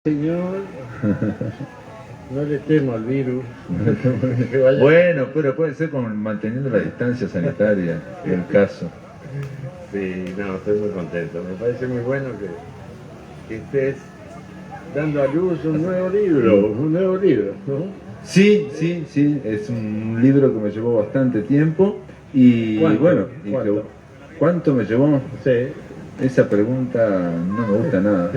Señor, no le temo al virus. Bueno, pero puede ser manteniendo la distancia sanitaria, en el caso. Sí, no, estoy muy contento. Me parece muy bueno que estés dando a luz un nuevo libro, ¿no? Sí, sí, sí, es un libro que me llevó bastante tiempo y ¿Cuánto? bueno, ¿Cuánto? ¿Cuánto me llevó? Sí. Esa pregunta no me gusta nada.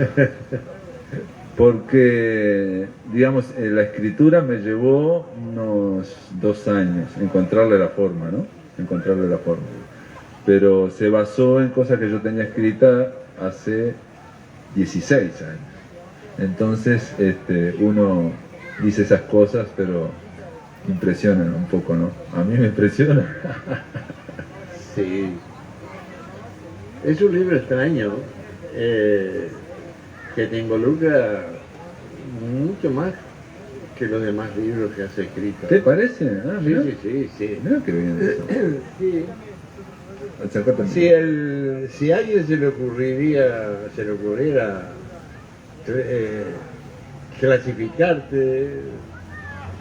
Porque, digamos, la escritura me llevó unos 2 años, encontrarle la forma, ¿no? Encontrarle la forma. Pero se basó en cosas que yo tenía escrita hace 16 años. Entonces, uno dice esas cosas, pero impresionan un poco, ¿no? A mí me impresiona. Sí. Es un libro extraño que te involucra mucho más que los demás libros que has escrito. ¿Te parece? Ah, Sí, mirá. sí. Mirá qué bien eso. Sí. Acércate. Si a alguien se le ocurriera clasificarte,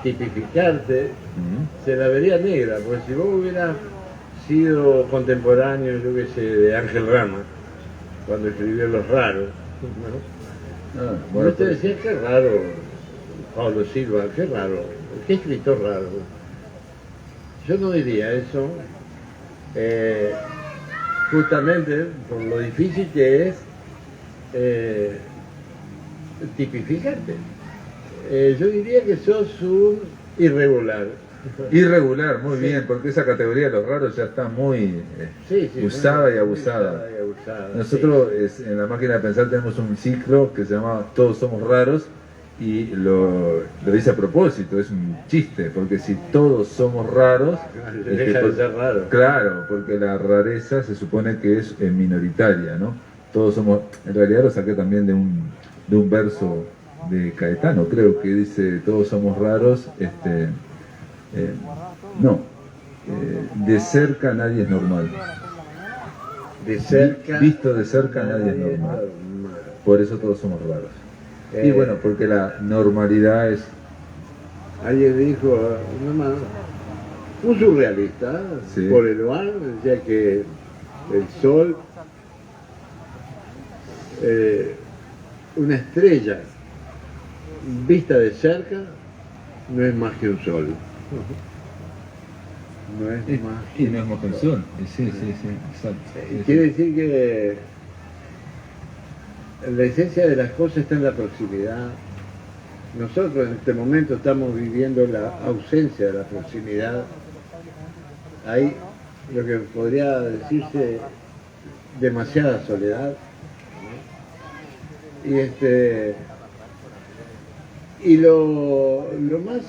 tipificarte, se la vería negra, porque si vos hubieras sido contemporáneo, yo qué sé, de Ángel Rama, cuando escribió Los Raros, ¿no? Bueno, Yo te decía, qué raro, Pablo Silva, qué raro, qué escritor raro. Yo no diría eso, justamente por lo difícil que es tipificarte. Yo diría que sos un irregular. Irregular, muy bien, porque esa categoría de los raros ya está muy usada y abusada. Nosotros en la máquina de pensar tenemos un ciclo que se llama Todos somos raros y lo dice a propósito, es un chiste, porque si todos somos raros, deja de ser raro. Claro, porque la rareza se supone que es minoritaria, ¿no? Todos somos, en realidad lo saqué también de un verso de Caetano, creo que dice todos somos raros, de cerca nadie es normal. De cerca. Visto de cerca nadie es normal. Por eso todos somos raros. Y bueno, porque la normalidad es... Alguien dijo, un surrealista, Sí. por el bar, decía que el sol, una estrella vista de cerca, no es más que un sol. No es más. Y no es más que un sol. Sí, exacto. Quiere decir que la esencia de las cosas está en la proximidad. Nosotros en este momento estamos viviendo la ausencia de la proximidad. Hay lo que podría decirse demasiada soledad. Y lo más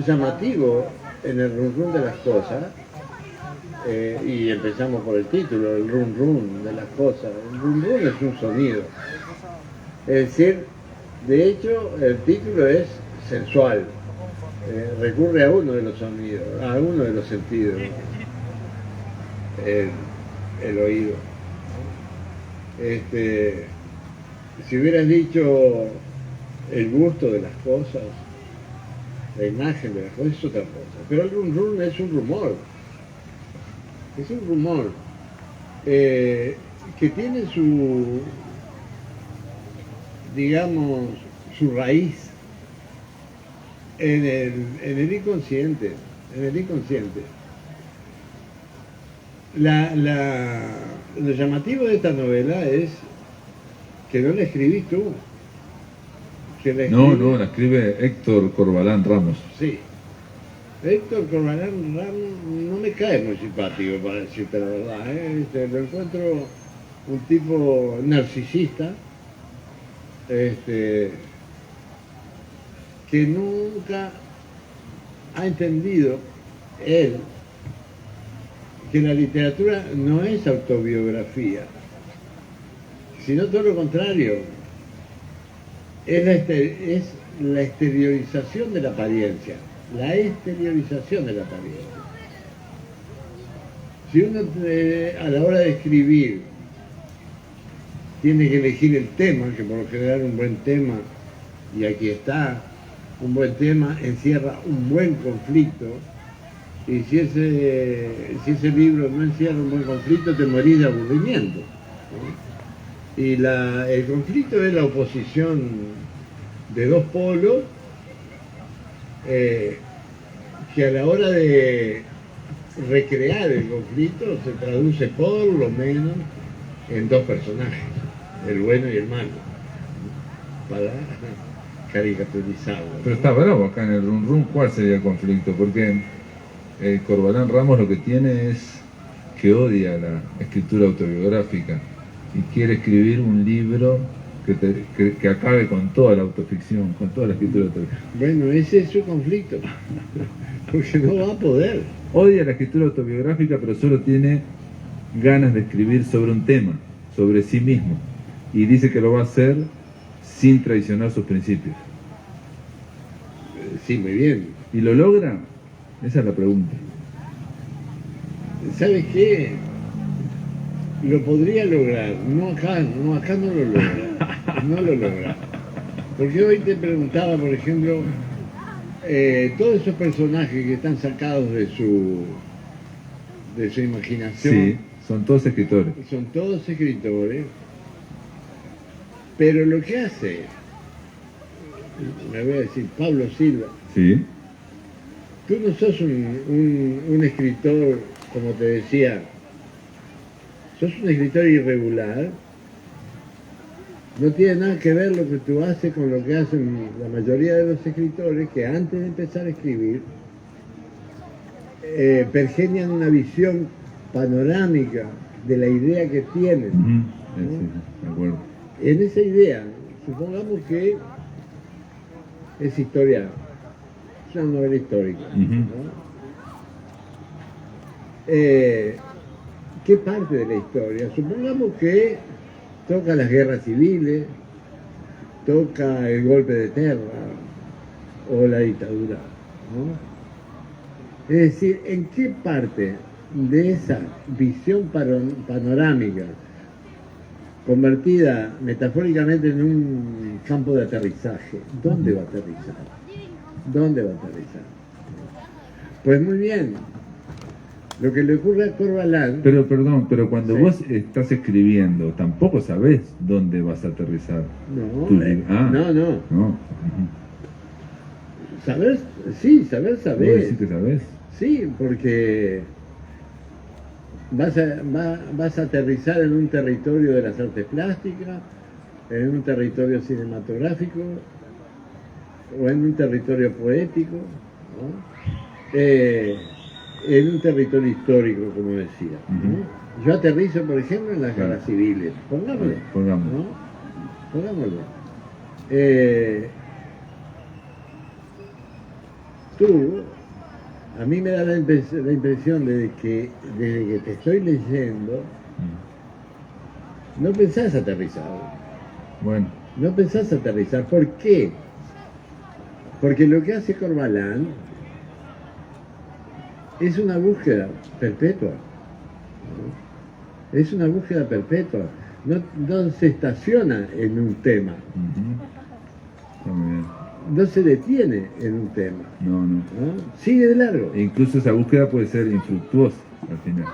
llamativo en el run run de las cosas, y empezamos por el título, el run run de las cosas. El run run es un sonido. Es decir, de hecho, el título es sensual. Recurre a uno de los sonidos, a uno de los sentidos, el oído. Si hubieras dicho el gusto de las cosas, la imagen de las cosas, es otra cosa. Pero el run run es un rumor. Es un rumor que tiene su, digamos, su raíz en el inconsciente. En el inconsciente. Lo llamativo de esta novela es que no la escribís tú. No, la escribe Héctor Corbalán Ramos. Sí. Héctor Corbalán Ramos no me cae muy simpático, para decirte la verdad. Lo encuentro un tipo narcisista, que nunca ha entendido él que la literatura no es autobiografía, sino todo lo contrario. Es la exteriorización de la apariencia. La exteriorización de la apariencia. Si uno a la hora de escribir tiene que elegir el tema, que por lo general un buen tema y aquí está, un buen tema encierra un buen conflicto, y si ese libro no encierra un buen conflicto, te morís de aburrimiento, ¿no? Y el conflicto es la oposición de dos polos que a la hora de recrear el conflicto se traduce por lo menos en dos personajes, el bueno y el malo, para caricaturizarlo, ¿no? Pero está bravo acá en el Run Run, ¿cuál sería el conflicto? Porque Corbalán Ramos lo que tiene es que odia la escritura autobiográfica y quiere escribir un libro que acabe con toda la autoficción, con toda la escritura autobiográfica. Bueno, ese es su conflicto, porque no va a poder. Odia la escritura autobiográfica, pero solo tiene ganas de escribir sobre un tema, sobre sí mismo, y dice que lo va a hacer sin traicionar sus principios. Sí, muy bien. ¿Y lo logra? Esa es la pregunta. ¿Sabes qué? Lo podría lograr, acá no lo logra, no lo logra. Porque hoy te preguntaba, por ejemplo, todos esos personajes que están sacados de su imaginación. Sí, son todos escritores. Son todos escritores, pero lo que hace, me voy a decir, Pablo Silva, Sí. tú no sos un escritor, como te decía, sos un escritor irregular, no tiene nada que ver lo que tú haces con lo que hacen la mayoría de los escritores que antes de empezar a escribir pergenian una visión panorámica de la idea que tienen. Sí, de acuerdo. En esa idea, supongamos que es historia, es una novela histórica, ¿no? ¿Qué parte de la historia? Supongamos que toca las guerras civiles, toca el golpe de terra o la dictadura, ¿no? Es decir, ¿en qué parte de esa visión panorámica, convertida metafóricamente en un campo de aterrizaje, dónde va a aterrizar? ¿Dónde va a aterrizar? Pues muy bien, lo que le ocurre a Corbalán... Pero cuando Sí. vos estás escribiendo, tampoco sabés dónde vas a aterrizar. No, Tu libro. no. No. Saber, sí, saber, ¿Vos saber. decís que sabés? Sí, porque vas a aterrizar en un territorio de las artes plásticas, en un territorio cinematográfico o en un territorio poético, ¿no? En un territorio histórico, como decía, ¿no? Yo aterrizo, por ejemplo, en las Claro. guerras civiles, pongámoslo, Pongámoslo. ¿no? Pongámoslo. Tú, a mí me da la impresión de que desde que te estoy leyendo, no pensás aterrizar. Bueno, No pensás aterrizar. ¿Por qué? Porque lo que hace Corbalán es una búsqueda perpetua, ¿no? Es una búsqueda perpetua. No se estaciona en un tema, está muy bien. no se detiene en un tema, No. ¿no? Sigue de largo. E incluso esa búsqueda puede ser infructuosa al final.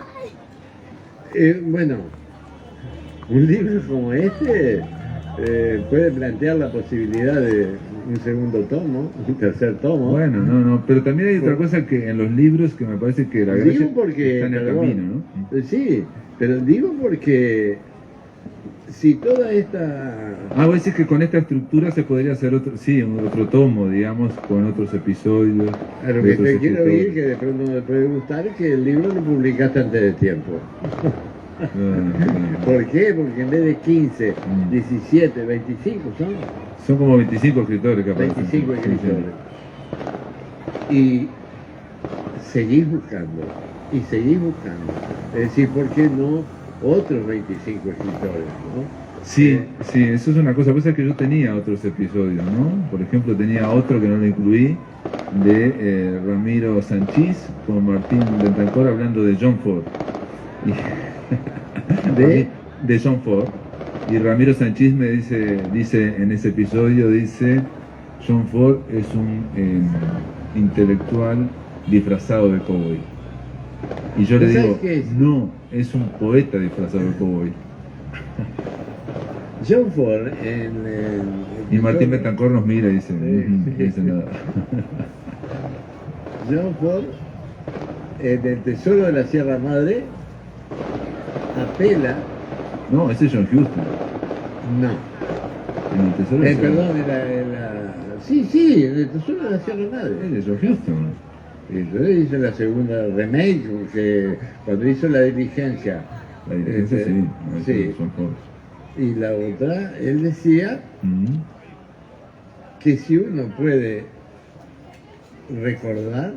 Bueno, un libro como este puede plantear la posibilidad de un segundo tomo, un tercer tomo. Bueno, no, pero también hay otra cosa que en los libros que me parece que la gracia Digo porque, está en el perdón, camino, ¿no? Sí, pero digo porque si toda esta... Vos decís que con esta estructura se podría hacer otro tomo, digamos, con otros episodios. A lo de que otros te quiero escritores. oír, que de pronto me puede gustar, que el libro lo publicaste antes de tiempo. Claro. ¿Por qué? Porque en vez de 15, Mm. 17, 25 son Son como 25 escritores que aparecen. 25 Sí, escritores. Y seguís buscando, y seguís buscando. Es decir, ¿por qué no otros 25 escritores, no? Sí, eso es una cosa. Pues es que yo tenía otros episodios, ¿no? Por ejemplo, tenía otro que no lo incluí, de Ramiro Sanchís con Martín Bentancor hablando de John Ford. De John Ford. Y Ramiro Sanchís me dice en ese episodio, dice, John Ford es un intelectual disfrazado de cowboy. Y yo le digo, no, es un poeta disfrazado de cowboy. John Ford y Martín Betancourt nos mira y dice, no dice nada. John Ford, en El Tesoro de la Sierra Madre, apela... No, ese es John Huston. No. En El Tesoro de la Sierra Madre. Sí, en El Tesoro de la Sierra Madre. Ese es John Huston. Entonces hizo la segunda remake, que cuando hizo La Diligencia. La Diligencia, sí. Sí. Y la otra, él decía que si uno puede recordar,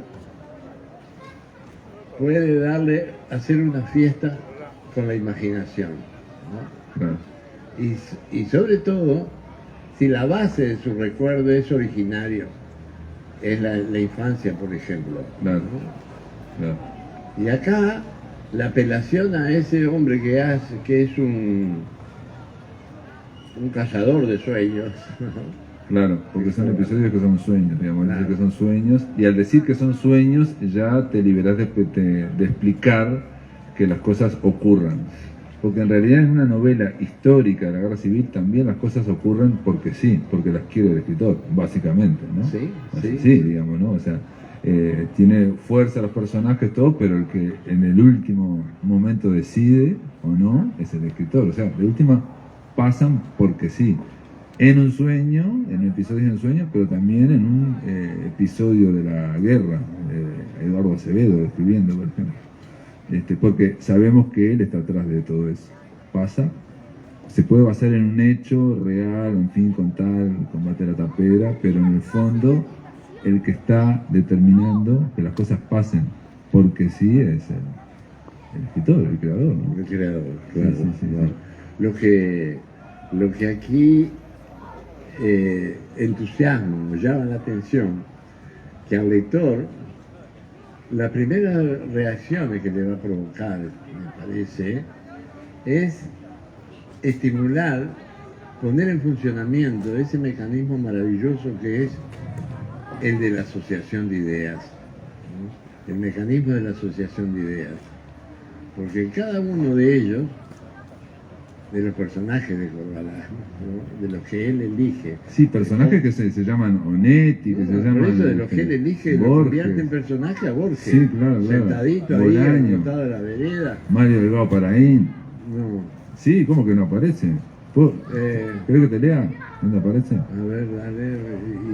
puede hacer una fiesta con la imaginación, ¿no? Claro. Y sobre todo, si la base de su recuerdo es originario, es la infancia, por ejemplo. Claro. ¿no? Claro. Y acá, la apelación a ese hombre que es un cazador de sueños. Claro, porque son episodios que son sueños, digamos, Claro. que son sueños, y al decir que son sueños ya te liberás de explicar que las cosas ocurran. Porque en realidad en una novela histórica de la Guerra Civil también las cosas ocurren porque sí, porque las quiere el escritor, básicamente, ¿no? Sí, sí. Sí, digamos, ¿no? O sea, tiene fuerza los personajes, todo, pero el que en el último momento decide o no es el escritor. O sea, de última pasan porque sí. En un sueño, en episodios de sueño, pero también en un episodio de la guerra, Eduardo Acevedo escribiendo, por ejemplo. Porque sabemos que él está atrás de todo eso. Pasa, se puede basar en un hecho real, en fin, contar el combate de la tapera, pero en el fondo, el que está determinando que las cosas pasen porque sí es el escritor, el creador, ¿no? El creador, claro. Sí. Lo que aquí entusiasma, llama la atención, que al lector la primera reacción que le va a provocar, me parece, es estimular, poner en funcionamiento ese mecanismo maravilloso que es el de la asociación de ideas, ¿no? El mecanismo de la asociación de ideas. Porque cada uno de ellos, de los personajes de Corvalán, ¿no? De los que él elige. Sí, personajes que se llaman Onetti, que se llaman... Por eso, de los que él elige, lo convierte en personaje a Borges. Sí, claro. Sentadito Bolaño, ahí, al costado de la vereda. Mario Delgado Paraín. No. Sí, ¿cómo que no aparece? ¿Querés que te lea? ¿Dónde aparece? A ver, dale,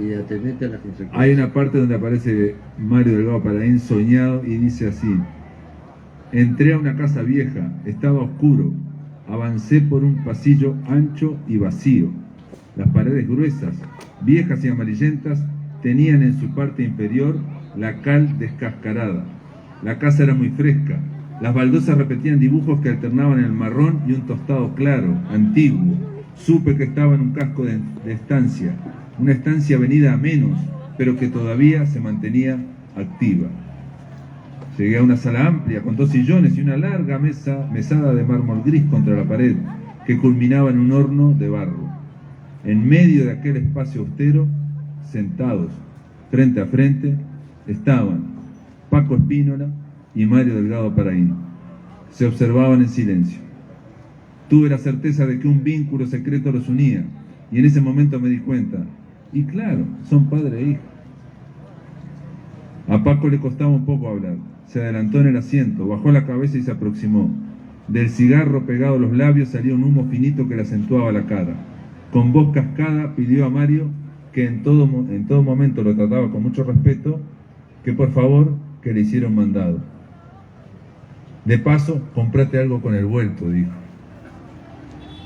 y atenete a las consecuencias. Hay una parte donde aparece Mario Delgado Paraín soñado y dice así: entré a una casa vieja, estaba oscuro, avancé por un pasillo ancho y vacío. Las paredes gruesas, viejas y amarillentas, tenían en su parte inferior la cal descascarada. La casa era muy fresca. Las baldosas repetían dibujos que alternaban el marrón y un tostado claro, antiguo. Supe que estaba en un casco de estancia, una estancia venida a menos, pero que todavía se mantenía activa. Llegué a una sala amplia con 2 sillones y una larga mesada de mármol gris contra la pared, que culminaba en un horno de barro. En medio de aquel espacio austero, sentados, frente a frente, estaban Paco Espínola y Mario Delgado Paraín. Se observaban en silencio. Tuve la certeza de que un vínculo secreto los unía, y en ese momento me di cuenta, y claro, son padre e hijo. A Paco le costaba un poco hablar. Se adelantó en el asiento, bajó la cabeza y se aproximó. Del cigarro pegado a los labios salía un humo finito que le acentuaba la cara. Con voz cascada pidió a Mario, que en todo momento lo trataba con mucho respeto, que por favor que le hiciera un mandado. De paso, comprate algo con el vuelto, dijo.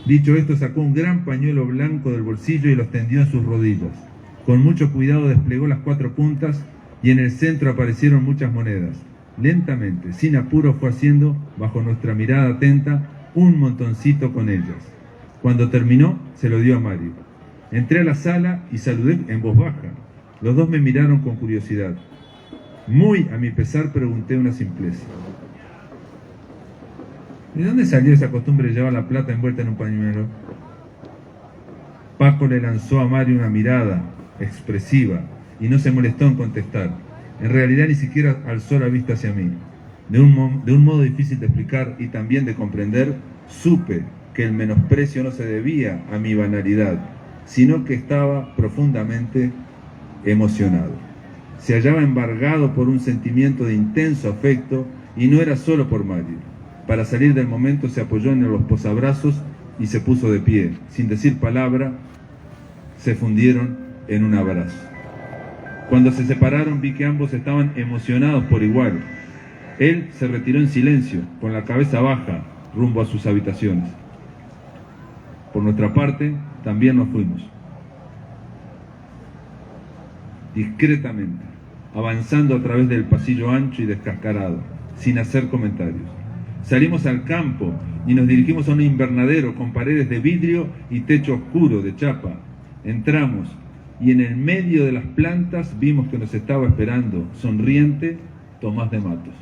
Dicho esto, sacó un gran pañuelo blanco del bolsillo y lo extendió en sus rodillas. Con mucho cuidado desplegó las 4 puntas y en el centro aparecieron muchas monedas. Lentamente, sin apuro, fue haciendo, bajo nuestra mirada atenta, un montoncito con ellas. Cuando terminó, se lo dio a Mario. Entré a la sala y saludé en voz baja. Los dos me miraron con curiosidad. Muy a mi pesar pregunté una simpleza: ¿de dónde salió esa costumbre de llevar la plata envuelta en un pañuelo? Paco le lanzó a Mario una mirada expresiva, y no se molestó en contestar. En realidad ni siquiera alzó la vista hacia mí. De un modo difícil de explicar y también de comprender, supe que el menosprecio no se debía a mi banalidad, sino que estaba profundamente emocionado. Se hallaba embargado por un sentimiento de intenso afecto y no era solo por Mario. Para salir del momento se apoyó en los posabrazos y se puso de pie. Sin decir palabra, se fundieron en un abrazo. Cuando se separaron vi que ambos estaban emocionados por igual. Él se retiró en silencio, con la cabeza baja, rumbo a sus habitaciones. Por nuestra parte, también nos fuimos. Discretamente, avanzando a través del pasillo ancho y descascarado, sin hacer comentarios. Salimos al campo y nos dirigimos a un invernadero con paredes de vidrio y techo oscuro de chapa. Entramos y en el medio de las plantas vimos que nos estaba esperando, sonriente, Tomás de Matos.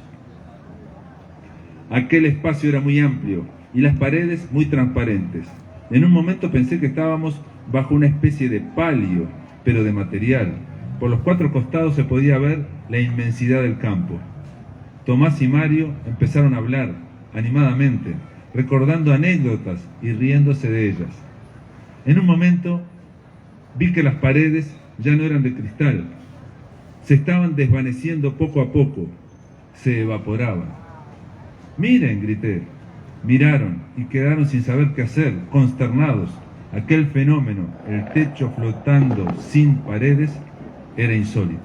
Aquel espacio era muy amplio y las paredes muy transparentes. En un momento pensé que estábamos bajo una especie de palio, pero de material. Por los 4 costados se podía ver la inmensidad del campo. Tomás y Mario empezaron a hablar animadamente, recordando anécdotas y riéndose de ellas. En un momento vi que las paredes ya no eran de cristal, se estaban desvaneciendo poco a poco, se evaporaban. ¡Miren!, grité. Miraron y quedaron sin saber qué hacer, consternados. Aquel fenómeno, el techo flotando sin paredes, era insólito.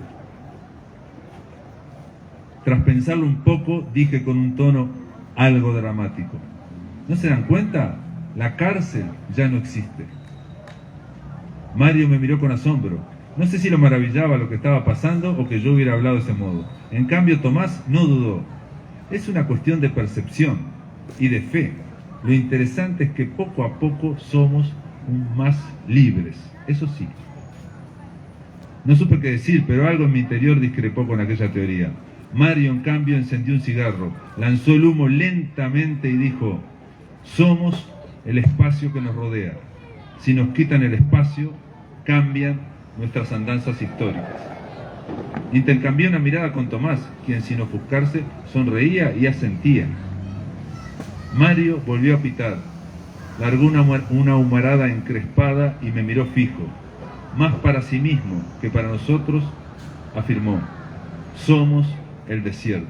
Tras pensarlo un poco, dije con un tono algo dramático: ¿no se dan cuenta? La cárcel ya no existe. Mario me miró con asombro. No sé si lo maravillaba lo que estaba pasando o que yo hubiera hablado de ese modo. En cambio, Tomás no dudó. Es una cuestión de percepción y de fe. Lo interesante es que poco a poco somos más libres. Eso sí. No supe qué decir, pero algo en mi interior discrepó con aquella teoría. Mario, en cambio, encendió un cigarro, lanzó el humo lentamente y dijo: somos el espacio que nos rodea. Si nos quitan el espacio, cambian nuestras andanzas históricas. Intercambié una mirada con Tomás, quien sin ofuscarse sonreía y asentía. Mario volvió a pitar, largó una humarada encrespada y me miró fijo. Más para sí mismo que para nosotros, afirmó: somos el desierto.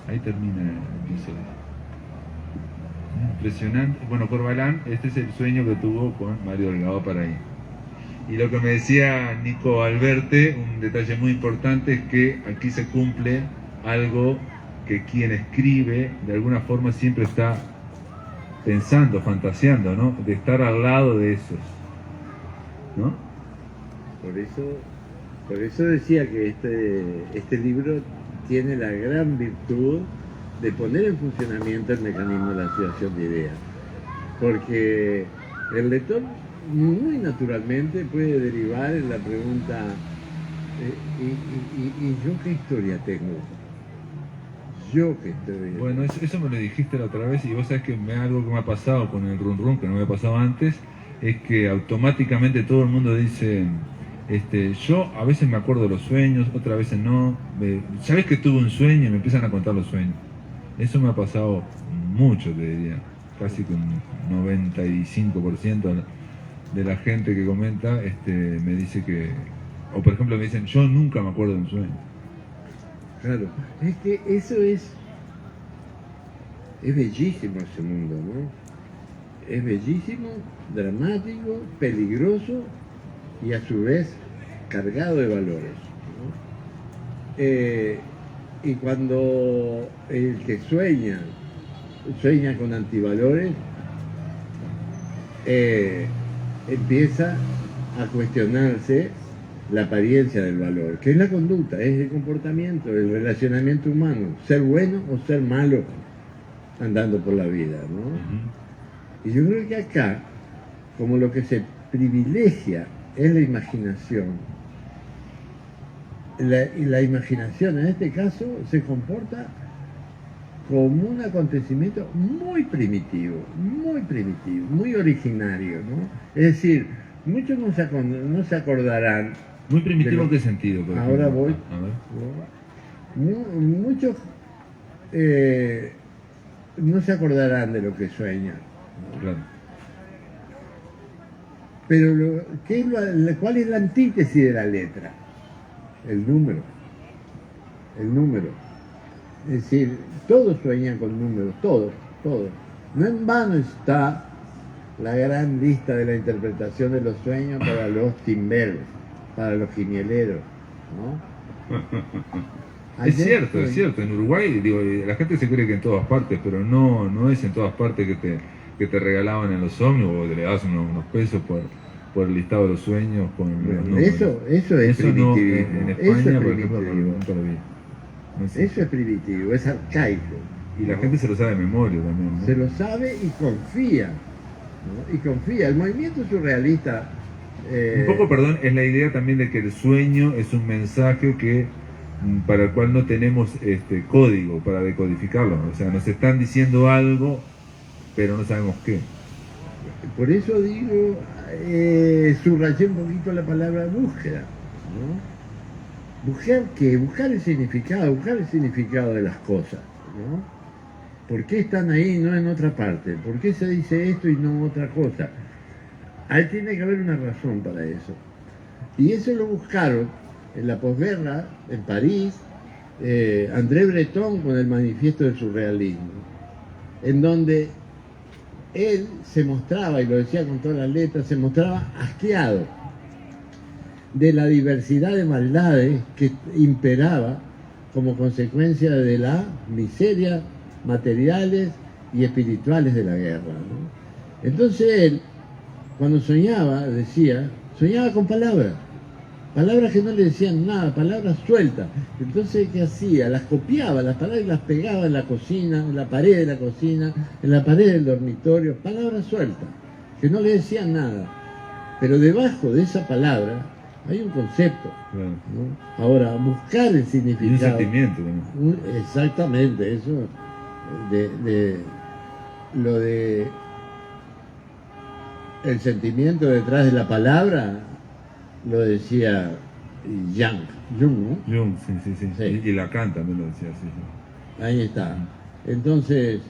Ahí termina el episodio. Impresionante. Bueno, Corbalán, este es el sueño que tuvo con Mario Delgado Paraíso. Y lo que me decía Nico Alberte, un detalle muy importante, es que aquí se cumple algo que quien escribe de alguna forma siempre está pensando, fantaseando, ¿no? De estar al lado de esos, ¿no? Por eso decía que este libro tiene la gran virtud de poner en funcionamiento el mecanismo de la asociación de ideas, porque el lector muy naturalmente puede derivar en la pregunta: ¿y yo qué historia tengo? ¿Yo qué historia? Bueno, eso me lo dijiste la otra vez, y vos sabés que algo que me ha pasado con el Run Run, que no me ha pasado antes, es que automáticamente todo el mundo dice: yo a veces me acuerdo de los sueños, otras veces no. ¿Sabés que tuve un sueño? Y me empiezan a contar los sueños. Eso me ha pasado mucho, te diría. Casi que un 95% de la gente que comenta me dice que... O por ejemplo me dicen: yo nunca me acuerdo de un sueño. Claro, es que eso es bellísimo ese mundo, ¿no? Es bellísimo, dramático, peligroso y a su vez cargado de valores, ¿no? Y cuando el que sueña con antivalores, empieza a cuestionarse la apariencia del valor, que es la conducta, es el comportamiento, el relacionamiento humano, ser bueno o ser malo andando por la vida, ¿no? Y yo creo que acá, como lo que se privilegia es la imaginación, y la imaginación en este caso se comporta como un acontecimiento muy primitivo, muy originario, ¿no? Es decir, muchos no se acordarán. Muy primitivo en qué sentido, por Ahora ejemplo? voy. A ver. Muchos no se acordarán de lo que sueñan, ¿no? Claro. Pero ¿cuál es la antítesis de la letra? El número. El número. Es decir, todos sueñan con números, todos. No en vano está la gran lista de la interpretación de los sueños para los timberos, para los quinieleros, ¿no? Es cierto, en Uruguay, digo, la gente se cree que en todas partes, pero no es en todas partes que te regalaban en los ómnibus o le das unos pesos por el listado de los sueños con los números. Eso es no, primitivismo. en Eso España, es por ejemplo, primitivo. nunca lo vi. No sé. Eso es primitivo, es arcaico. Y la gente se lo sabe de memoria también, ¿no? Se lo sabe y confía, ¿no? Y confía. El movimiento surrealista... Un poco, perdón, es la idea también de que el sueño es un mensaje para el cual no tenemos código para decodificarlo. O sea, nos están diciendo algo, pero no sabemos qué. Por eso digo, subrayé un poquito la palabra búsqueda, ¿no? ¿Buscar qué? Buscar el significado de las cosas, ¿no? ¿Por qué están ahí y no en otra parte? ¿Por qué se dice esto y no otra cosa? Ahí tiene que haber una razón para eso. Y eso lo buscaron en la posguerra, en París, André Breton con el Manifiesto del Surrealismo, en donde él se mostraba, y lo decía con todas las letras, se mostraba asqueado de la diversidad de maldades que imperaba como consecuencia de la miseria materiales y espirituales de la guerra, ¿no? Entonces él, cuando soñaba, soñaba con palabras que no le decían nada, palabras sueltas. Entonces, ¿qué hacía? Las copiaba, las palabras, y las pegaba en la cocina, en la pared de la cocina, en la pared del dormitorio, palabras sueltas, que no le decían nada. Pero debajo de esa palabra hay un concepto, ¿no? Ahora, buscar el significado. Y un sentimiento también. Exactamente, eso lo de el sentimiento detrás de la palabra lo decía Jung, ¿no? Jung, sí. Y Lacan también lo decía, sí. Ahí está. Entonces,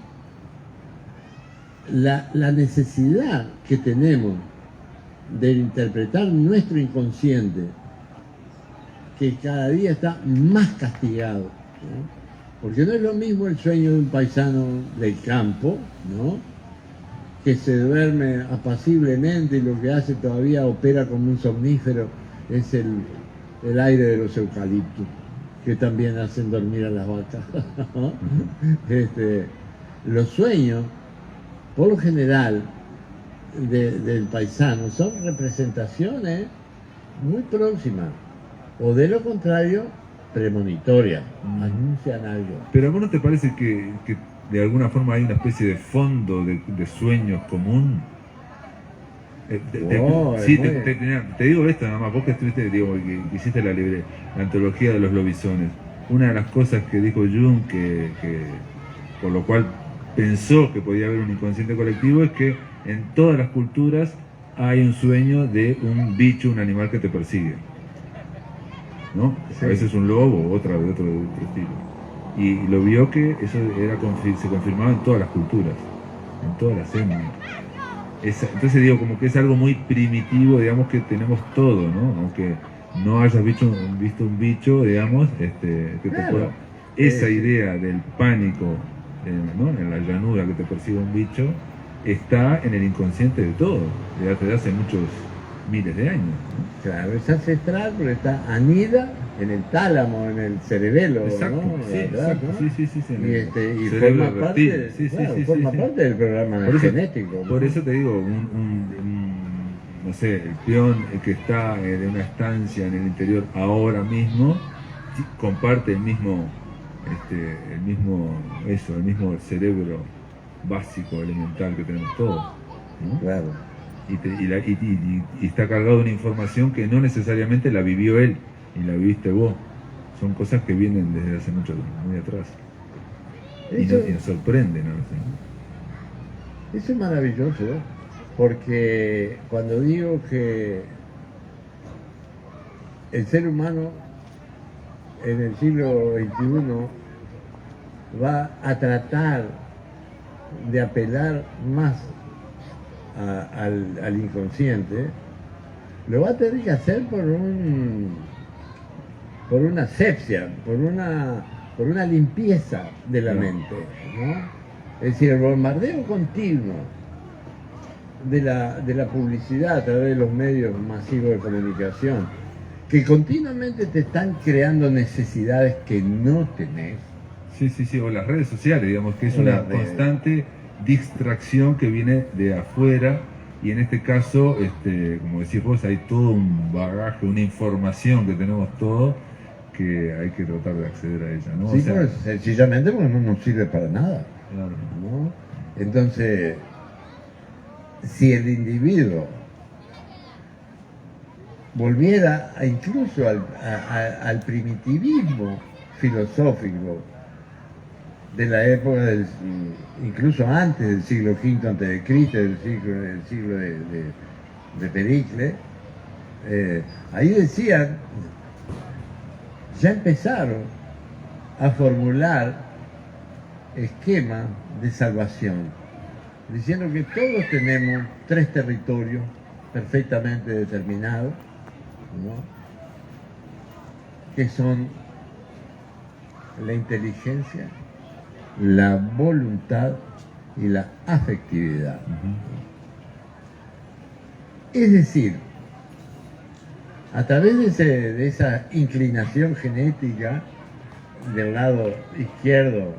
la necesidad que tenemos de interpretar nuestro inconsciente, que cada día está más castigado, ¿no? Porque no es lo mismo el sueño de un paisano del campo, ¿no?, que se duerme apaciblemente y lo que hace todavía opera como un somnífero es el aire de los eucaliptos, que también hacen dormir a las vacas, ¿no? Los sueños, por lo general, del paisano son representaciones muy próximas, o de lo contrario, premonitorias, anuncian algo. Pero ¿a vos no te parece que de alguna forma hay una especie de fondo de sueños común? Te digo esto nada más, vos que estuviste, digo, que hiciste la antología de los lobisones. Una de las cosas que dijo Jung, que por lo cual pensó que podía haber un inconsciente colectivo, es que en todas las culturas hay un sueño de un bicho, un animal que te persigue, ¿no? Sí. A veces un lobo, de otro estilo. Y lo vio que eso se confirmaba en todas las culturas, en todas las etnias. Entonces digo, como que es algo muy primitivo, digamos, que tenemos todo, ¿no? Aunque no hayas visto un bicho, digamos, que te pueda... Esa idea del pánico, ¿no?, en la llanura, que te persigue un bicho, está en el inconsciente de todo, desde hace muchos miles de años, ¿no? Claro, es ancestral, pero está anida en el tálamo, en el cerebelo, exacto, ¿no? Sí, exacto, ¿no? Sí, y forma parte del programa genético, ¿no? Por eso te digo, no sé, el peón que está en una estancia en el interior ahora mismo comparte el mismo cerebro básico, elemental que tenemos todos, ¿no? Claro. Y está cargado de una información que no necesariamente la vivió él y la viviste vos. Son cosas que vienen desde hace muy atrás. Y nos sorprenden a veces, ¿no? Eso es maravilloso, ¿eh? porque cuando digo que el ser humano en el siglo XXI va a tratar de apelar más al inconsciente, lo va a tener que hacer por una asepsia, por una limpieza de la mente, ¿no? Es decir, el bombardeo continuo de la publicidad a través de los medios masivos de comunicación, que continuamente te están creando necesidades que no tenés. Sí, o las redes sociales, digamos, que es una constante distracción que viene de afuera, y en este caso, como decís vos, hay todo un bagaje, una información que tenemos todos, que hay que tratar de acceder a ella, ¿no? Sí, o sea, pues, sencillamente porque no nos sirve para nada, claro, ¿no? Entonces, si el individuo volviera incluso al primitivismo filosófico de la época incluso antes del siglo V antes de Cristo, del siglo de Pericles, ahí decían, ya empezaron a formular esquemas de salvación, diciendo que todos tenemos 3 territorios perfectamente determinados, ¿no? Que son la inteligencia, la voluntad y la afectividad. Es decir, a través de esa inclinación genética del lado izquierdo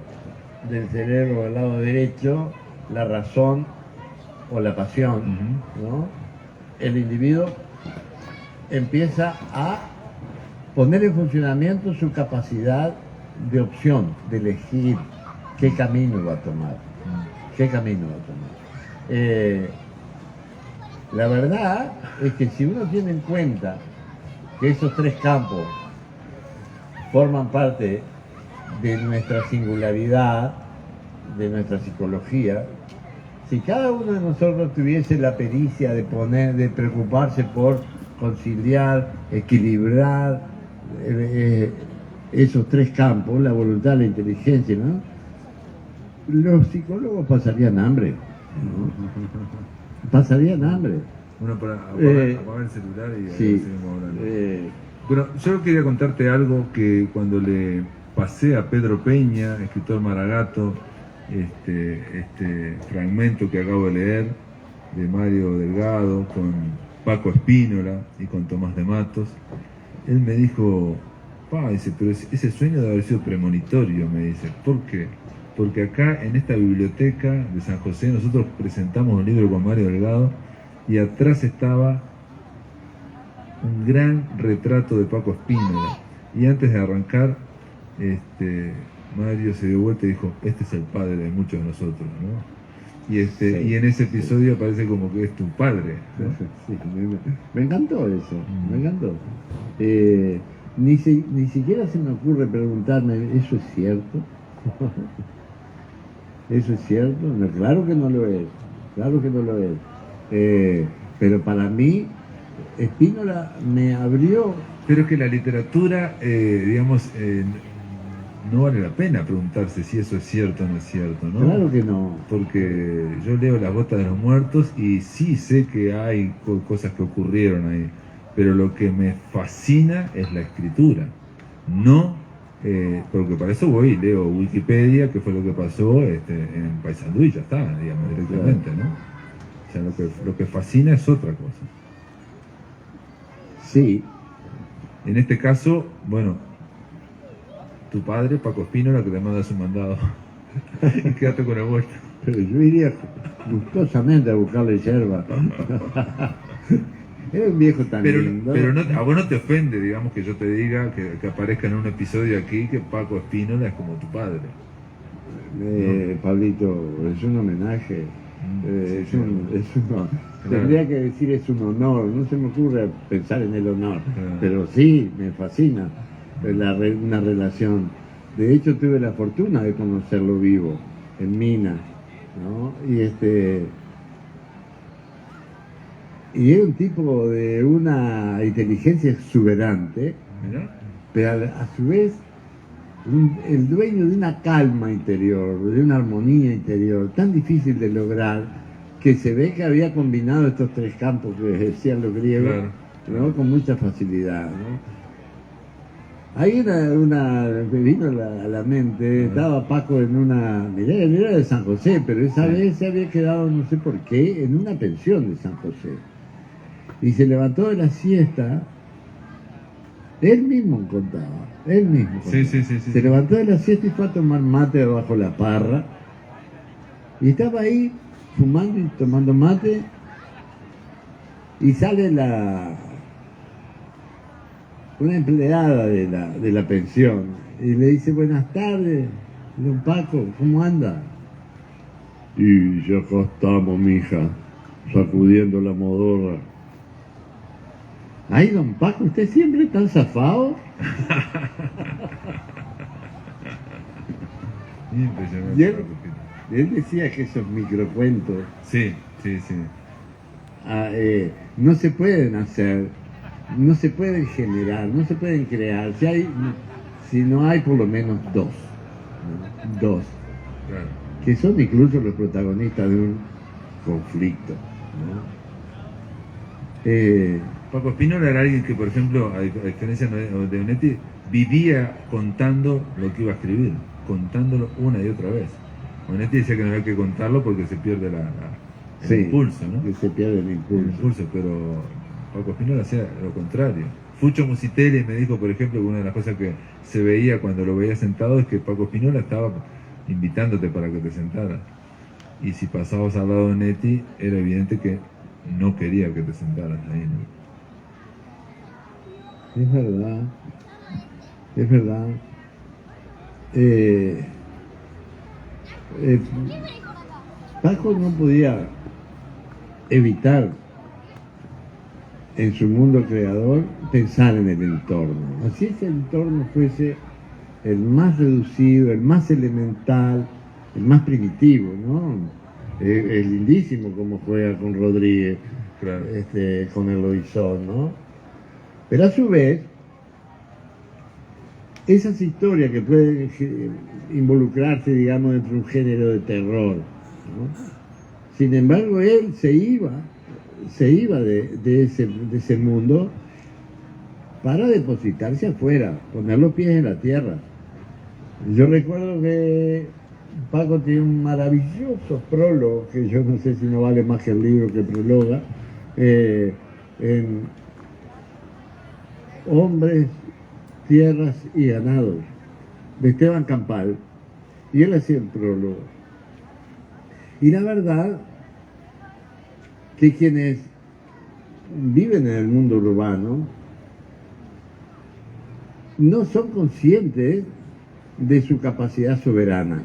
del cerebro o del lado derecho, la razón o la pasión, ¿no? El individuo empieza a poner en funcionamiento su capacidad de opción, de elegir qué camino va a tomar. La verdad es que si uno tiene en cuenta que esos 3 campos forman parte de nuestra singularidad, de nuestra psicología, si cada uno de nosotros tuviese la pericia de preocuparse por conciliar, equilibrar esos 3 campos, la voluntad, la inteligencia, ¿no? Los psicólogos pasarían hambre, ¿no? Pasarían hambre. Uno para apagar el celular y sí, seguimos hablando. Bueno, yo quería contarte algo que cuando le pasé a Pedro Peña, escritor Maragato, este fragmento que acabo de leer de Mario Delgado con Paco Espínola y con Tomás de Matos, él me dijo, dice, pero ese sueño debe haber sido premonitorio, me dice. ¿Por qué? Porque acá en esta biblioteca de San José nosotros presentamos un libro con Mario Delgado y atrás estaba un gran retrato de Paco Espínola, y antes de arrancar Mario se dio vuelta y dijo, este es el padre de muchos de nosotros, ¿no? Y, sí, y en ese episodio parece como que es tu padre, ¿no? Sí, me encantó eso, me encantó. Ni siquiera se me ocurre preguntarme, ¿eso es cierto? ¿Eso es cierto? No, claro que no lo es, pero para mí Espínola me abrió. Pero es que la literatura, digamos, no vale la pena preguntarse si eso es cierto o no es cierto, ¿no? Claro que no. Porque yo leo Las botas de los muertos y sí sé que hay cosas que ocurrieron ahí, pero lo que me fascina es la escritura, no, porque para eso voy y leo Wikipedia, que fue lo que pasó en Paysandú y ya está, digamos, directamente, ¿no? O sea, lo que fascina es otra cosa. Sí. En este caso, bueno, tu padre, Paco Espínola, que te manda su mandado y quédate con el vuelto. Pero yo iría gustosamente a buscarle yerba. Era un viejo tan lindo. Pero a vos no te ofende, digamos, que yo te diga que aparezca en un episodio aquí que Paco Espínola es como tu padre. ¿No? Pablito, es un homenaje. Tendría que decir es un honor, no se me ocurre pensar en el honor, pero sí, me fascina una relación. De hecho tuve la fortuna de conocerlo vivo, en Minas, ¿no? Y Y era un tipo de una inteligencia exuberante, Mirá. pero a su vez el dueño de una calma interior, de una armonía interior, tan difícil de lograr, que se ve que había combinado estos tres campos que decían los griegos, Claro. ¿no? Con mucha facilidad, ¿no? Ahí me vino a la mente, estaba Paco en una, mirá, él era de San José, pero esa vez se había quedado, no sé por qué, en una pensión de San José. Y se levantó de la siesta, él mismo contaba, él mismo contaba. Sí. Se levantó de la siesta y fue a tomar mate bajo la parra. Y estaba ahí fumando y tomando mate. Y sale una empleada de la pensión y le dice: buenas tardes, don Paco, ¿cómo anda? Y ya acá estamos, mija, sacudiendo la modorra. Ay, don Paco, ¿usted siempre tan zafado? Impresionante. Y él decía que esos microcuentos Sí. no se pueden hacer, no se pueden generar, no se pueden crear, si no hay por lo menos dos, ¿no? Dos, Claro. que son incluso los protagonistas de un conflicto, ¿no? Paco Spínola era alguien que, por ejemplo, a diferencia de Onetti, vivía contando lo que iba a escribir, contándolo una y otra vez. Onetti decía que no había que contarlo porque se pierde el impulso, ¿no? Que se pierde el impulso. Pero Paco Spínola hacía lo contrario. Fucho Musitelli me dijo, por ejemplo, que una de las cosas que se veía cuando lo veía sentado es que Paco Spínola estaba invitándote para que te sentaras. Y si pasabas al lado de Onetti, era evidente que no quería que te sentaras ahí, ¿no? Es verdad, es verdad. Paco no podía evitar en su mundo creador pensar en el entorno. Así ese entorno fuese el más reducido, el más elemental, el más primitivo, ¿no? Es lindísimo como juega con Rodríguez, Claro. con el Loizón, ¿no? Pero a su vez, esas historias que pueden involucrarse, digamos, dentro de un género de terror, ¿no? Sin embargo, él se iba de ese mundo para depositarse afuera, poner los pies en la tierra. Yo recuerdo que Paco tiene un maravilloso prólogo, que yo no sé si no vale más que el libro que prologa, en Hombres, Tierras y Ganados, de Esteban Campal, y él hacía el prólogo. Y la verdad que quienes viven en el mundo urbano no son conscientes de su capacidad soberana.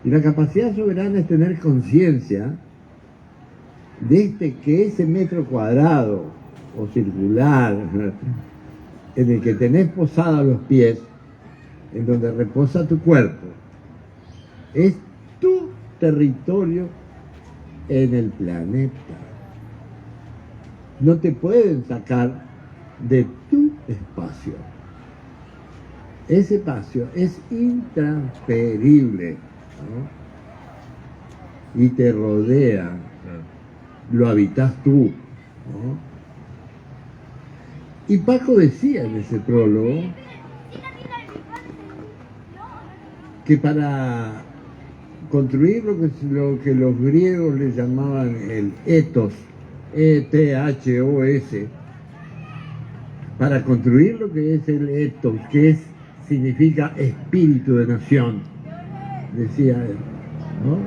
Y la capacidad soberana es tener conciencia de que ese metro cuadrado o circular en el que tenés posados los pies, en donde reposa tu cuerpo, es tu territorio en el planeta. No te pueden sacar de tu espacio. Ese espacio es intransferible, ¿no? Y te rodea, lo habitas tú, ¿no? Y Paco decía en ese prólogo que para construir lo que los griegos le llamaban el ethos, E-T-H-O-S, para construir lo que es el ethos, significa espíritu de nación, decía él, ¿no?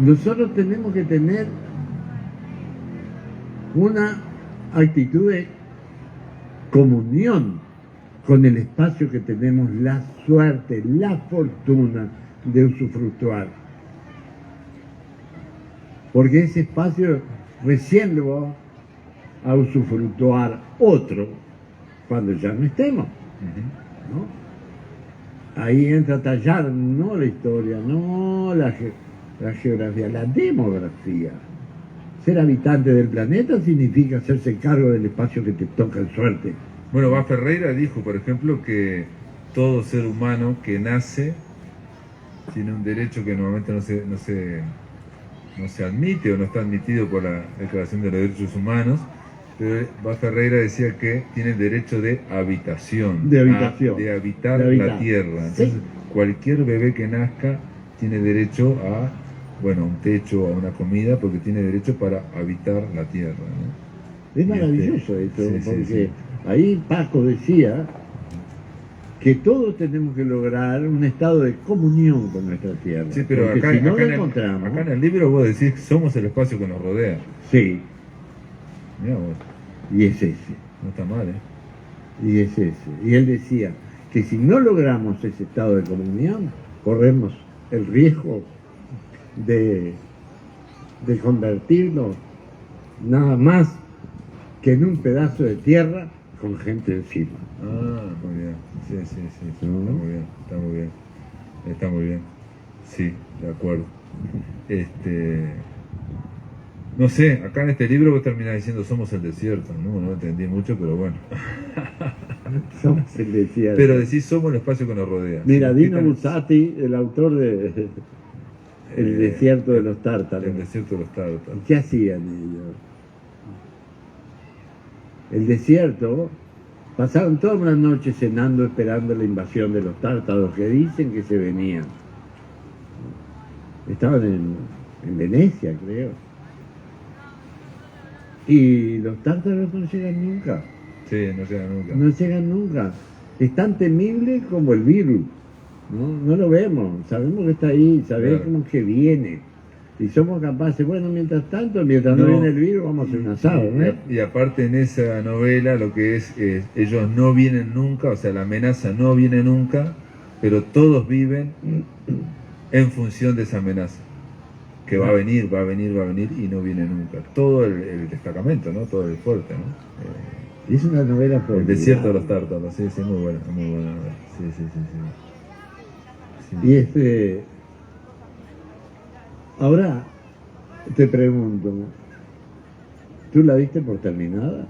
Nosotros tenemos que tener una actitud de comunión con el espacio que tenemos la suerte, la fortuna de usufructuar. Porque ese espacio recién lo va a usufructuar otro cuando ya no estemos, ¿no? Ahí entra a tallar no la historia, no la geografía, la demografía. Ser habitante del planeta significa hacerse cargo del espacio que te toca en suerte. Bueno, Bas Ferreira dijo, por ejemplo, que todo ser humano que nace tiene un derecho que normalmente no se admite o no está admitido por la Declaración de los Derechos Humanos, pero Bas Ferreira decía que tiene derecho de habitación, De habitación. de habitar De habitar. la tierra. Entonces, Sí. cualquier bebé que nazca tiene derecho a, bueno, un techo, a una comida, porque tiene derecho para habitar la tierra, ¿no? Es Y maravilloso esto, sí, sí, porque sí. ahí Paco decía que todos tenemos que lograr un estado de comunión con nuestra tierra. Sí, pero porque acá, si no acá lo en el, encontramos, acá en el libro vos decís, somos el espacio que nos rodea. sí, Mirá vos, y es ese, no está mal, ¿eh? y es ese. Y él decía que si no logramos ese estado de comunión, corremos el riesgo de convertirnos nada más que en un pedazo de tierra con gente encima. Ah, muy bien. Sí, sí, sí, sí. ¿No? Está muy bien, está muy bien. Está muy bien. Sí, de acuerdo. No sé, acá en este libro vos terminás diciendo somos el desierto, ¿no? No entendí mucho, pero bueno. Somos el desierto. Pero decís somos el espacio que nos rodea. Mira, Dino Significan- Buzzati, el autor de El desierto de los tártaros. El desierto de los tártaros. ¿Qué hacían ellos? El desierto, pasaron toda una noche cenando esperando la invasión de los tártaros que dicen que se venían. Estaban en Venecia, creo. Y los tártaros no llegan nunca. Sí, no llega nunca. No llegan nunca. Es tan temible como el virus. No lo vemos, sabemos que está ahí, sabemos Claro. que viene. Y somos capaces, bueno, mientras tanto, mientras no No. viene el virus, vamos a hacer un asado, ¿eh? Y aparte en esa novela lo que es, ellos no vienen nunca, o sea, la amenaza no viene nunca, pero todos viven en función de esa amenaza. Que va a venir, va a venir, va a venir y no viene nunca. Todo el destacamento, ¿no? Todo el fuerte, ¿no? Es una novela El formidable. desierto de los tártaros, sí, sí, muy buena novela. Sí, sí, sí, sí. Y ahora te pregunto, ¿tú la diste por terminada?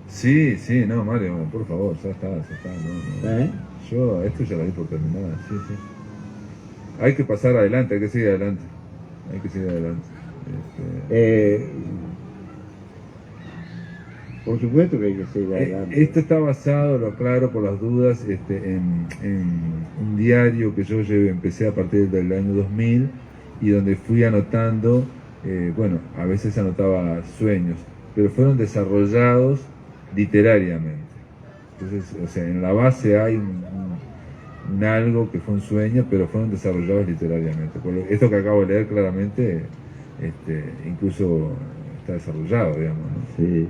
Sí, sí, no, Mario, por favor, ya está, no, no. ¿Eh? Yo a esto ya la di por terminada, sí, sí. Hay que pasar adelante, hay que seguir adelante. Hay que seguir adelante. Por supuesto que hay que seguir adelante. Esto está basado, lo aclaro por las dudas, en un diario que yo empecé a partir del año 2000 y donde fui anotando, bueno, a veces anotaba sueños, pero fueron desarrollados literariamente. Entonces, o sea, en la base hay un algo que fue un sueño, pero fueron desarrollados literariamente. Esto que acabo de leer claramente, incluso está desarrollado, digamos, ¿no? Sí.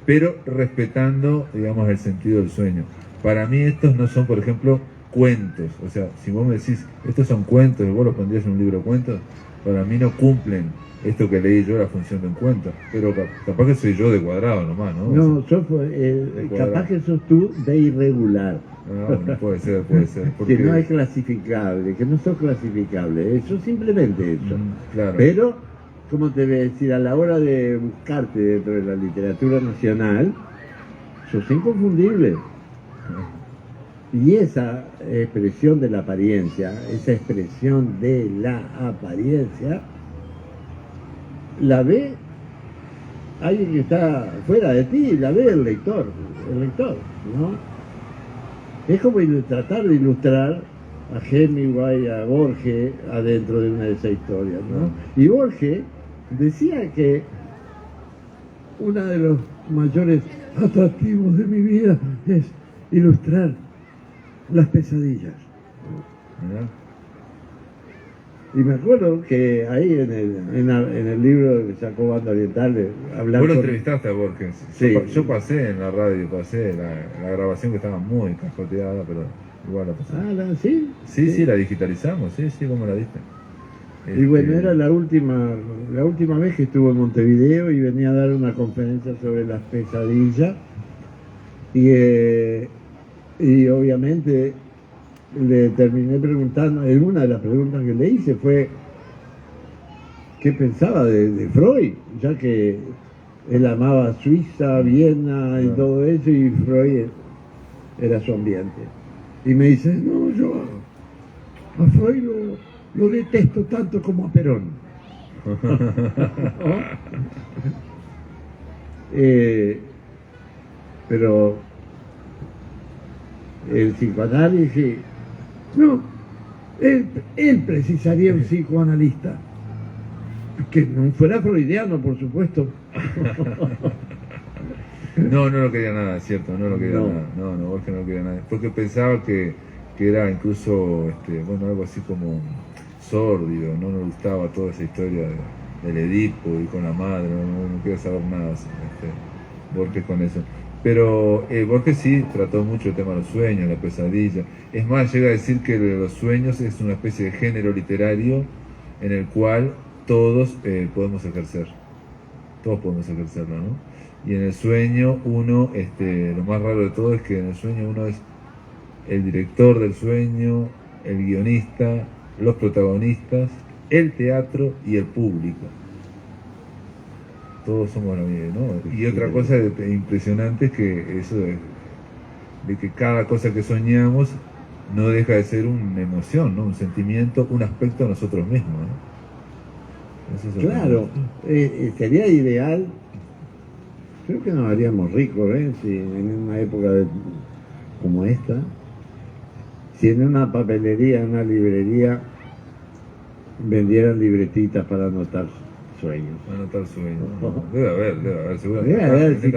Pero respetando, digamos, el sentido del sueño. Para mí estos no son, por ejemplo, cuentos. O sea, si vos me decís, estos son cuentos, y vos los pondrías en un libro de cuentos, para mí no cumplen esto que leí yo, la función de un cuento. Pero capaz que soy yo de cuadrado nomás, ¿no? No, O sea, capaz que sos tú de irregular. no, puede ser, puede ser. Porque, Que no es clasificable, que no sos clasificable. Eso simplemente eso. claro. Pero, como te voy a decir, a la hora de buscarte dentro de la literatura nacional, sos inconfundible. Y esa expresión de la apariencia, la ve alguien que está fuera de ti, la ve el lector, ¿no? Es como tratar de ilustrar a Hemingway, a Borges, adentro de una de esas historias, ¿no? Y Borges decía que uno de los mayores atractivos de mi vida es ilustrar las pesadillas. Mirá. Y me acuerdo que ahí en el libro que sacó Banda Oriental, hablar Vos lo con... entrevistaste a Borges. Sí. Yo pasé en la radio, pasé la grabación que estaba muy cascoteada, pero igual la pasé. Ah, ¿sí? Sí, la digitalizamos, sí, ¿cómo la diste? Y bueno, era la última vez que estuvo en Montevideo y venía a dar una conferencia sobre las pesadillas. Y obviamente le terminé preguntando, una de las preguntas que le hice fue ¿qué pensaba de Freud? ya que él amaba Suiza, Viena y todo eso, y Freud era su ambiente. Y me dice, no, yo a Freud lo detesto tanto como a Perón. Pero el psicoanálisis, no, él precisaría un psicoanalista que no fuera freudiano, por supuesto. No lo quería nada, cierto, no lo quería nada. No, Borges no lo quería nada. Porque pensaba que era incluso, bueno, algo así como sórdido, no nos gustaba toda esa historia del Edipo y con la madre, no quería saber nada, Borges con eso. Pero Borges sí trató mucho el tema de los sueños, la pesadilla. Es más, llega a decir que los sueños es una especie de género literario en el cual todos podemos ejercer. Todos podemos ejercerlo, ¿no? Y en el sueño uno, lo más raro de todo es que en el sueño uno es el director del sueño, el guionista, los protagonistas, el teatro y el público. Todos somos lo mismo, ¿no? Y otra cosa impresionante es que eso de que cada cosa que soñamos no deja de ser una emoción, ¿no? Un sentimiento, un aspecto de nosotros mismos, ¿no? Claro, sería ideal, creo que nos haríamos ricos, si en una época como esta, si en una papelería, en una librería, vendieran libretitas para anotar sueños. Anotar sueños. Debe haber, Debe seguramente. haber, sí,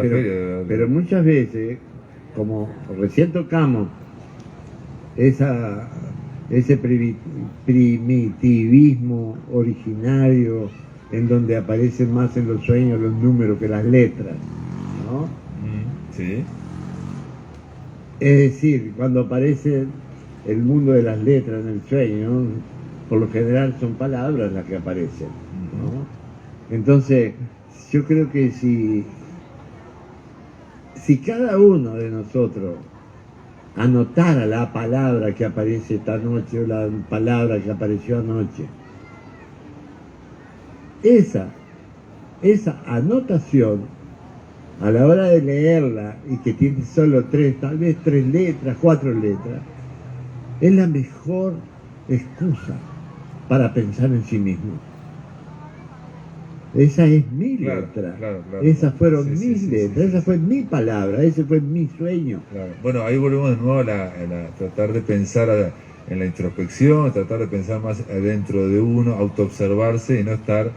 pero muchas veces, como recién tocamos ese primitivismo originario en donde aparecen más en los sueños los números que las letras, ¿no? Sí. Es decir, cuando aparece el mundo de las letras en el sueño, ¿no? Por lo general son palabras las que aparecen, ¿no? Entonces, yo creo que si cada uno de nosotros anotara la palabra que aparece esta noche o la palabra que apareció anoche, esa anotación, a la hora de leerla y que tiene solo tal vez 3 letras, 4 letras, es la mejor excusa para pensar en sí mismo. Esa es mi letra, claro. Esas fueron mis letras, esa fue mi palabra, ese fue mi sueño. Claro. Bueno, ahí volvemos de nuevo a tratar de pensar en la introspección, tratar de pensar más adentro de uno, autoobservarse y no estar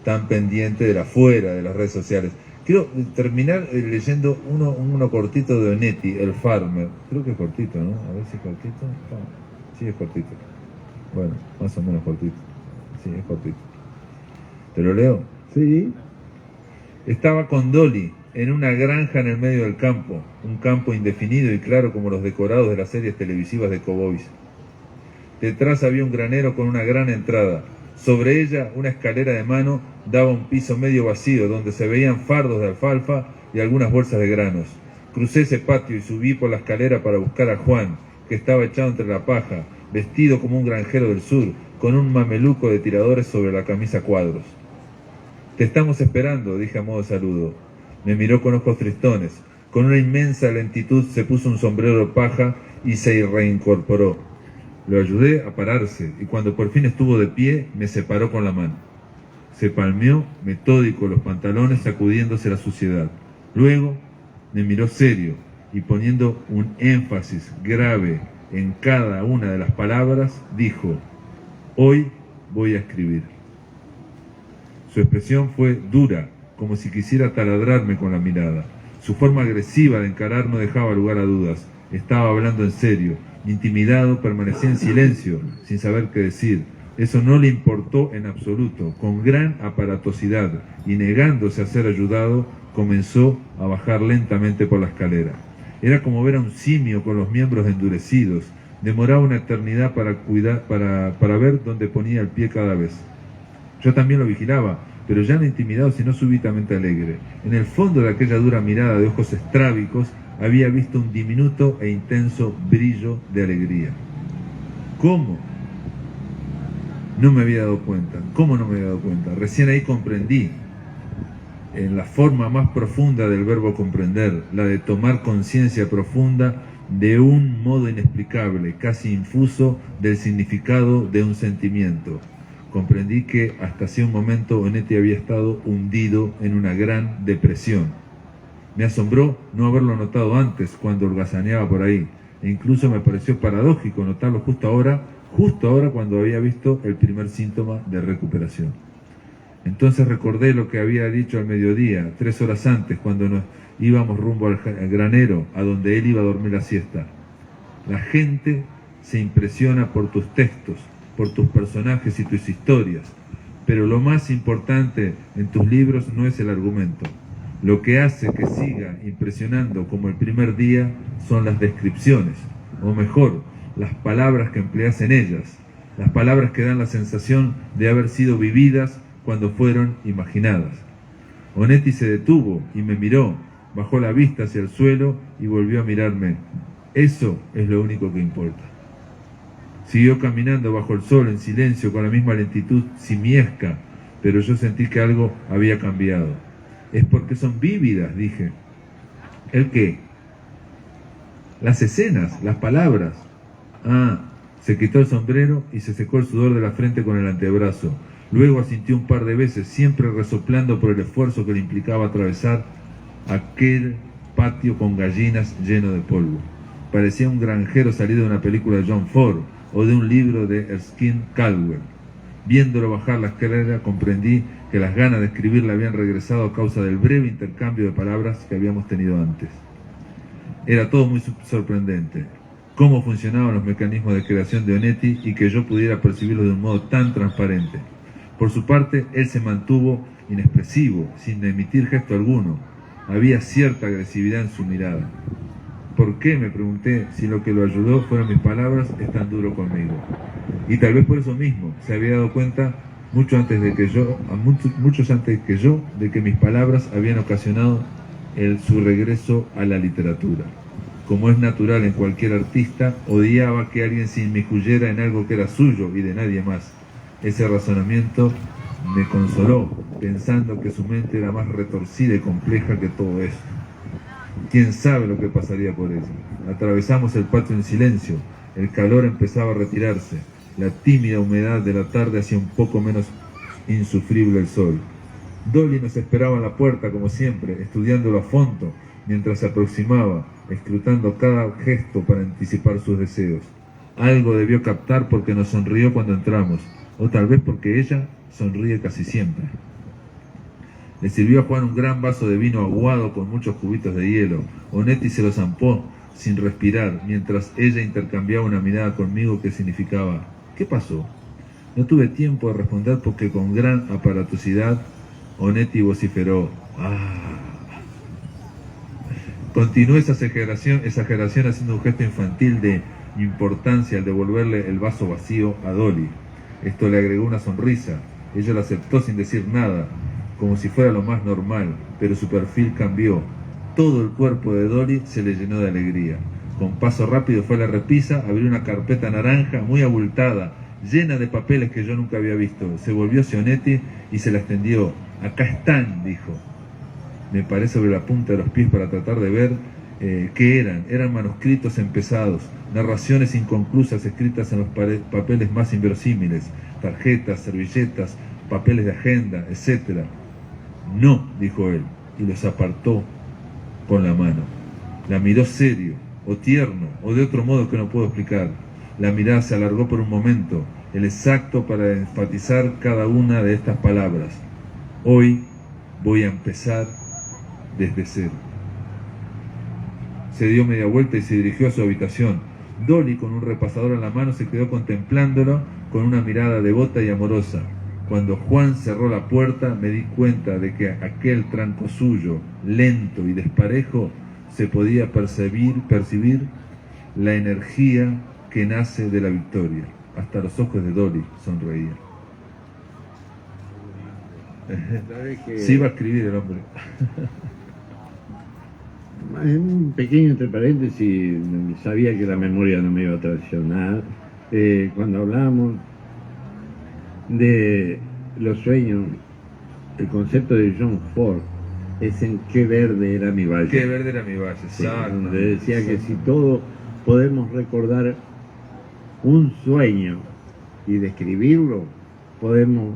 tan pendiente de la afuera, de las redes sociales. Quiero terminar leyendo uno cortito de Onetti, El Farmer. Creo que es cortito, ¿no? A ver si es cortito. Sí, es cortito. Bueno, más o menos cortito. Sí, es cortito. ¿Te lo leo? Sí. Estaba con Dolly en una granja en el medio del campo, un campo indefinido y claro como los decorados de las series televisivas de cowboys. Detrás había un granero con una gran entrada. Sobre ella, una escalera de mano daba un piso medio vacío donde se veían fardos de alfalfa y algunas bolsas de granos. Crucé ese patio y subí por la escalera para buscar a Juan, que estaba echado entre la paja, vestido como un granjero del sur, con un mameluco de tiradores sobre la camisa a cuadros. «Te estamos esperando», dije a modo de saludo. Me miró con ojos tristones. Con una inmensa lentitud se puso un sombrero de paja y se reincorporó. Lo ayudé a pararse y cuando por fin estuvo de pie, me separó con la mano. Se palmeó, metódico, los pantalones sacudiéndose la suciedad. Luego me miró serio y poniendo un énfasis grave en cada una de las palabras, dijo: «Hoy voy a escribir». Su expresión fue dura, como si quisiera taladrarme con la mirada. Su forma agresiva de encarar no dejaba lugar a dudas. Estaba hablando en serio. Intimidado, permanecía en silencio, sin saber qué decir. Eso no le importó en absoluto. Con gran aparatosidad y negándose a ser ayudado, comenzó a bajar lentamente por la escalera. Era como ver a un simio con los miembros endurecidos. Demoraba una eternidad para ver dónde ponía el pie cada vez. Yo también lo vigilaba, pero ya no intimidado, sino súbitamente alegre. En el fondo de aquella dura mirada de ojos estrábicos había visto un diminuto e intenso brillo de alegría. ¿Cómo? No me había dado cuenta. ¿Cómo no me había dado cuenta? Recién ahí comprendí. en la forma más profunda del verbo comprender, la de tomar conciencia profunda de un modo inexplicable, casi infuso, del significado de un sentimiento. Comprendí que hasta hace un momento Onetti había estado hundido en una gran depresión. Me asombró no haberlo notado antes cuando holgazaneaba por ahí, e incluso me pareció paradójico notarlo justo ahora cuando había visto el primer síntoma de recuperación. Entonces recordé lo que había dicho al mediodía, 3 horas antes, cuando nos íbamos rumbo al granero, a donde él iba a dormir la siesta. La gente se impresiona por tus textos, por tus personajes y tus historias, pero lo más importante en tus libros no es el argumento. Lo que hace que siga impresionando como el primer día son las descripciones, o mejor, las palabras que empleas en ellas, las palabras que dan la sensación de haber sido vividas cuando fueron imaginadas. Onetti se detuvo y me miró, bajó la vista hacia el suelo y volvió a mirarme. Eso es lo único que importa. Siguió caminando bajo el sol en silencio con la misma lentitud simiesca, pero yo sentí que algo había cambiado. Es porque son vívidas, dije. ¿El qué? Las escenas, las palabras. Ah, se quitó el sombrero y se secó el sudor de la frente con el antebrazo. Luego asintió un par de veces, siempre resoplando por el esfuerzo que le implicaba atravesar aquel patio con gallinas lleno de polvo. Parecía un granjero salido de una película de John Ford o de un libro de Erskine Caldwell. Viéndolo bajar la escalera, comprendí que las ganas de escribir le habían regresado a causa del breve intercambio de palabras que habíamos tenido antes. Era todo muy sorprendente. Cómo funcionaban los mecanismos de creación de Onetti y que yo pudiera percibirlo de un modo tan transparente. Por su parte, él se mantuvo inexpresivo, sin emitir gesto alguno. Había cierta agresividad en su mirada. ¿Por qué? Me pregunté, si lo que lo ayudó fueron mis palabras, es tan duro conmigo. Y tal vez por eso mismo se había dado cuenta muchos antes que yo, de que mis palabras habían ocasionado su regreso a la literatura. Como es natural en cualquier artista, odiaba que alguien se inmiscuyera en algo que era suyo y de nadie más. Ese razonamiento me consoló, pensando que su mente era más retorcida y compleja que todo eso. ¿Quién sabe lo que pasaría por ella? Atravesamos el patio en silencio. El calor empezaba a retirarse. La tímida humedad de la tarde hacía un poco menos insufrible el sol. Dolly nos esperaba en la puerta, como siempre, estudiándolo a fondo, mientras se aproximaba, escrutando cada gesto para anticipar sus deseos. Algo debió captar porque nos sonrió cuando entramos, o tal vez porque ella sonríe casi siempre. Le sirvió a Juan un gran vaso de vino aguado con muchos cubitos de hielo. Onetti se lo zampó sin respirar, mientras ella intercambiaba una mirada conmigo que significaba: ¿qué pasó? No tuve tiempo de responder porque con gran aparatosidad Onetti vociferó: ¡ah! Continuó esa exageración haciendo un gesto infantil de importancia al devolverle el vaso vacío a Dolly. Esto le agregó una sonrisa. Ella lo aceptó sin decir nada, como si fuera lo más normal, pero su perfil cambió. Todo el cuerpo de Dolly se le llenó de alegría. Con paso rápido fue a la repisa, abrió una carpeta naranja muy abultada, llena de papeles que yo nunca había visto. Se volvió hacia Onetti y se la extendió. «Acá están», dijo. Me paré sobre la punta de los pies para tratar de ver qué eran. Eran manuscritos empezados, narraciones inconclusas escritas en los papeles más inverosímiles, tarjetas, servilletas, papeles de agenda, etc. «No», dijo él, y los apartó con la mano. La miró serio, o tierno, o de otro modo que no puedo explicar. La mirada se alargó por un momento, el exacto para enfatizar cada una de estas palabras. Hoy voy a empezar desde cero. Se dio media vuelta y se dirigió a su habitación. Dolly, con un repasador en la mano, se quedó contemplándolo con una mirada devota y amorosa. Cuando Juan cerró la puerta, me di cuenta de que aquel tranco suyo, lento y desparejo, se podía percibir la energía que nace de la victoria. Hasta los ojos de Dolly sonreían. Sí va a escribir el hombre. Un pequeño entre paréntesis, sabía que la memoria no me iba a traicionar. Cuando hablamos de los sueños, el concepto de John Ford es en qué verde era mi valle. Qué verde era mi valle, Sí, exacto. donde decía que si todos podemos recordar un sueño y describirlo, podemos,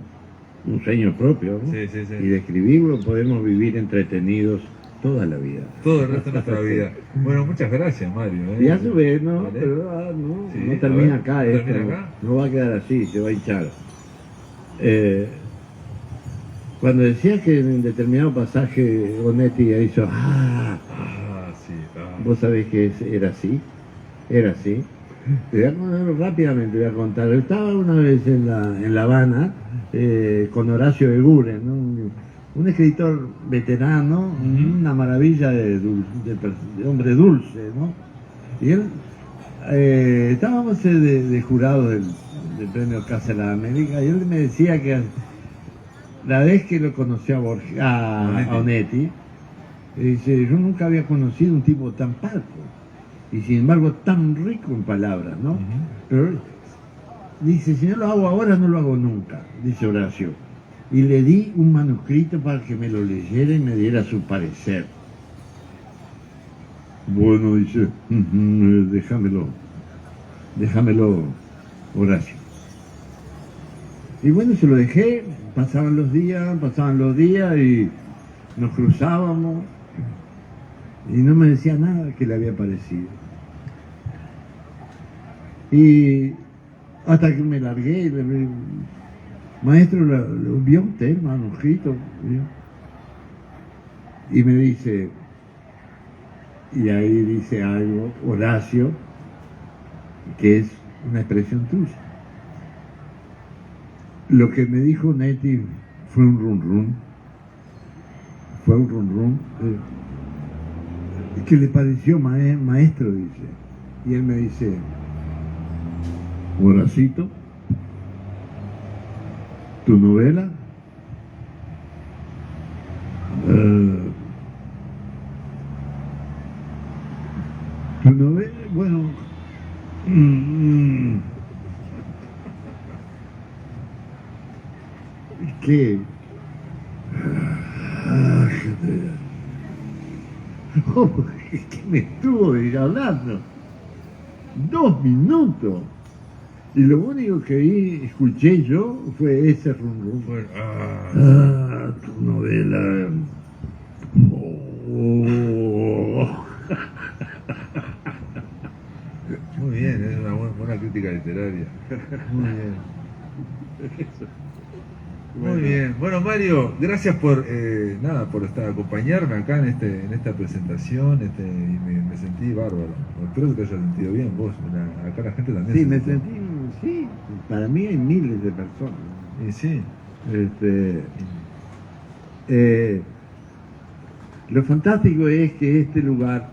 un sueño propio, ¿no? Sí, sí, sí. Y describirlo, podemos vivir entretenidos toda la vida. Todo el resto de nuestra vida. Bueno, muchas gracias, Mario. Y a su vez, no, Vale. pero Sí, no a termina ver, acá, ¿no esto, termina acá? no va a quedar así, se va a hinchar. Cuando decía que en determinado pasaje Onetti hizo, Ah, sí. vos sabés que era así, Te voy a contar rápidamente, voy a contar. Estaba una vez en La Habana con Horacio Eguren, ¿no? Un escritor veterano, una maravilla de hombre dulce, ¿no? Y él, estábamos de jurado del premio Casa de la América, y él me decía que la vez que lo conoció a Onetti, dice, yo nunca había conocido un tipo tan parco, y sin embargo tan rico en palabras, ¿no? Pero dice, si no lo hago ahora, no lo hago nunca, dice Horacio. Y le di un manuscrito para que me lo leyera y me diera su parecer. Bueno, dice, déjamelo, Horacio. Y bueno, se lo dejé, pasaban los días y nos cruzábamos y no me decía nada que le había parecido. Y hasta que me largué y le dije, maestro, ¿lo vio usted el manuscrito? Y me dice, y ahí dice algo, Horacio, que es una expresión tuya. Lo que me dijo Onetti fue un run run, que le pareció maestro, dice. Y él me dice, Horacito, tu novela bueno, ¿qué? ¿Qué me estuvo hablando? 2 minutos. Y lo único que escuché yo fue ese rum. Bueno, Tu novela. muy bien, es una buena crítica literaria. Muy bien. Muy bien. Bueno, Mario, gracias por acompañarme acá en esta presentación. Y me sentí bárbaro. Espero que te hayas sentido bien vos. Acá la gente también. Sí, me sentí, sí. Para mí hay miles de personas. Y sí. Lo fantástico es que este lugar,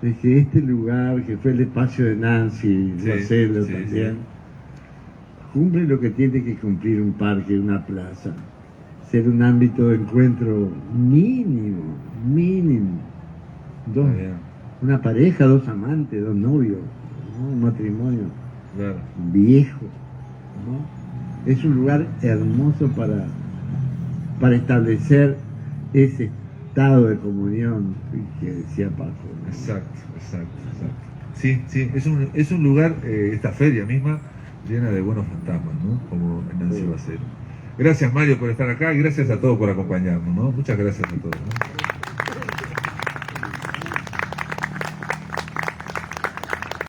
que fue el espacio de Nancy, Marcelo también, cumple lo que tiene que cumplir un parque, una plaza. Ser un ámbito de encuentro mínimo. Una pareja, 2 amantes, 2 novios, ¿no? Un matrimonio viejo, ¿no? Es un lugar hermoso para establecer ese estado de comunión que decía Paco, ¿no? Exacto. Sí, es un lugar, esta feria misma, llena de buenos fantasmas, ¿no? Como Nancy Bacero. Gracias, Mario, por estar acá y gracias a todos por acompañarnos, ¿no? Muchas gracias a todos, ¿no?